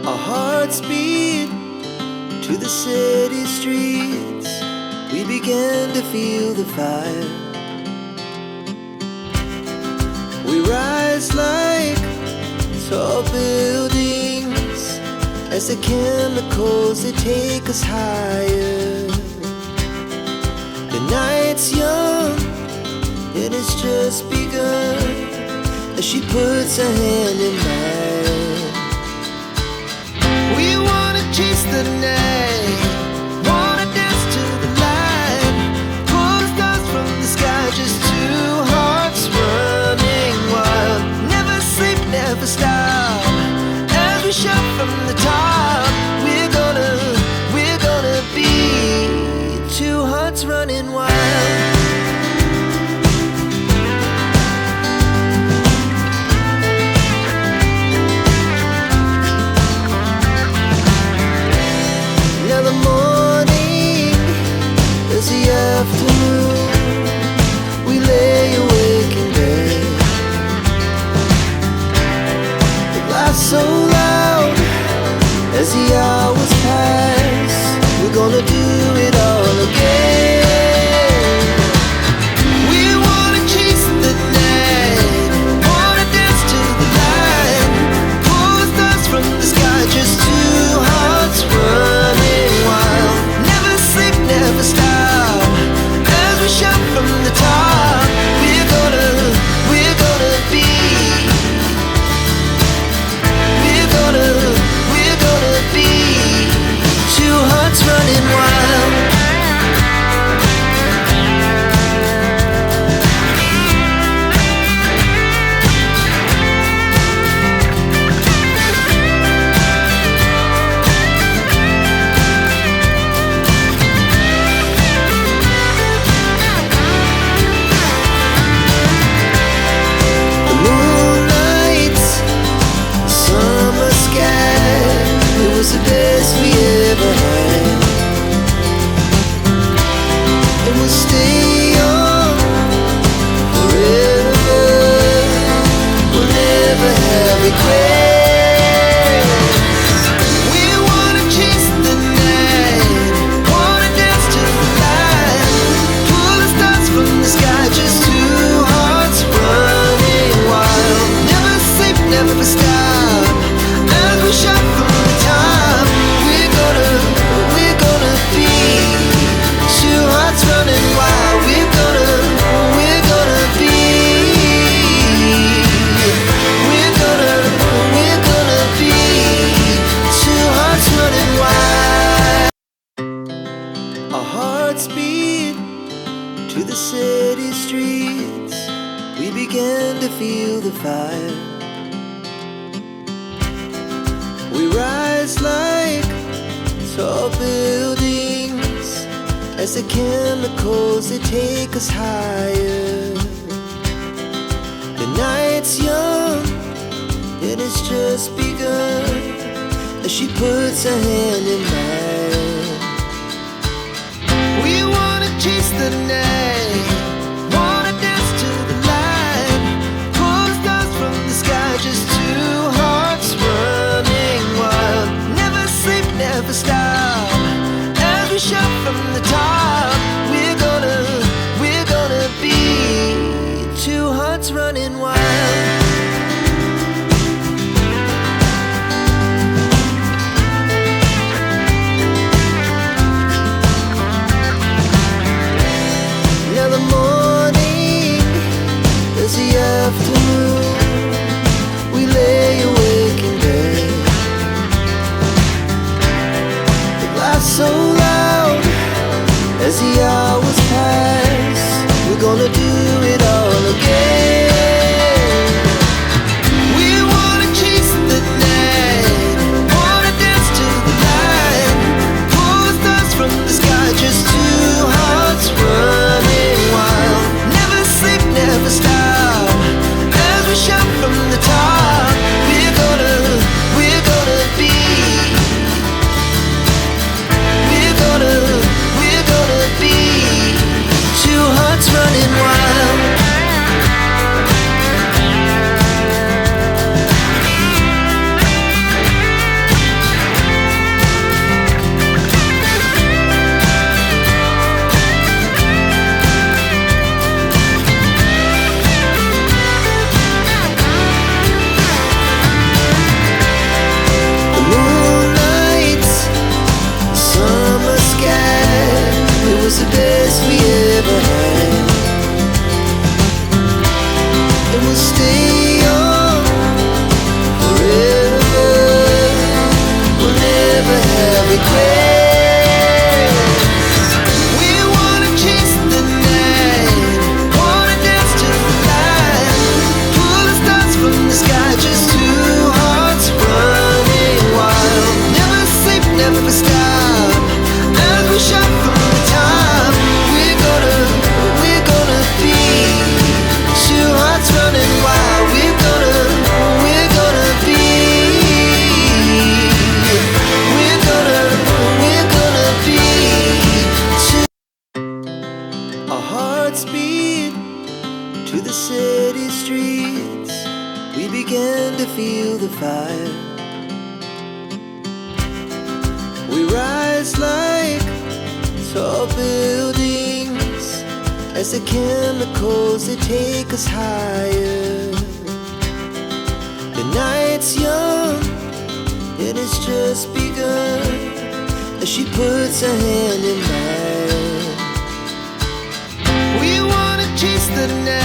Our hearts beat to the city streets. We began to feel the fire. We rise like tall buildings as the chemicals, they take us higher. The night's young, it has just begun, as she puts her hand in mine. We wanna chase the night, wanna dance to the light, pull the stars from the sky, just two hearts running wild. Never sleep, never stop, as we shout from the top. We're gonna be two hearts running wild. Now the morning is the afternoon. We lay awake in bed. The laughs so loud as the hours pass. We're gonna do it all again. We wanna chase the night, wanna dance to the light, pull the stars from the sky, just two hearts running wild. Never sleep, never stop, as we shout from the top. We're gonna be, we're gonna be two hearts running wild. The moonlight, summer sky, it was the best we ever had. And we'll stay on forever. We'll never have regrets. We wanna chase the night, wanna dance to the light, pull the stars from the sky, just two hearts running wild. Never sleep, never stop, as we shout from the top. We're gonna be two hearts running wild. We're gonna be, we're gonna be two hearts running wild. Our hearts beat to the city streets. We began to feel the fire. We rise like tall buildings as the chemicals, they take us higher. The night's young, it has just begun, as she puts her hand in mine. We wanna chase the night, wanna dance to the light, pull the stars from the sky, just two hearts running wild. Never sleep, never stop, as we shout from the top. We're gonna be two hearts running wild. the fire. We rise like tall buildings as the chemicals, they take us higher. The night's young and it's just begun as she puts her hand in mine. We wanna chase the night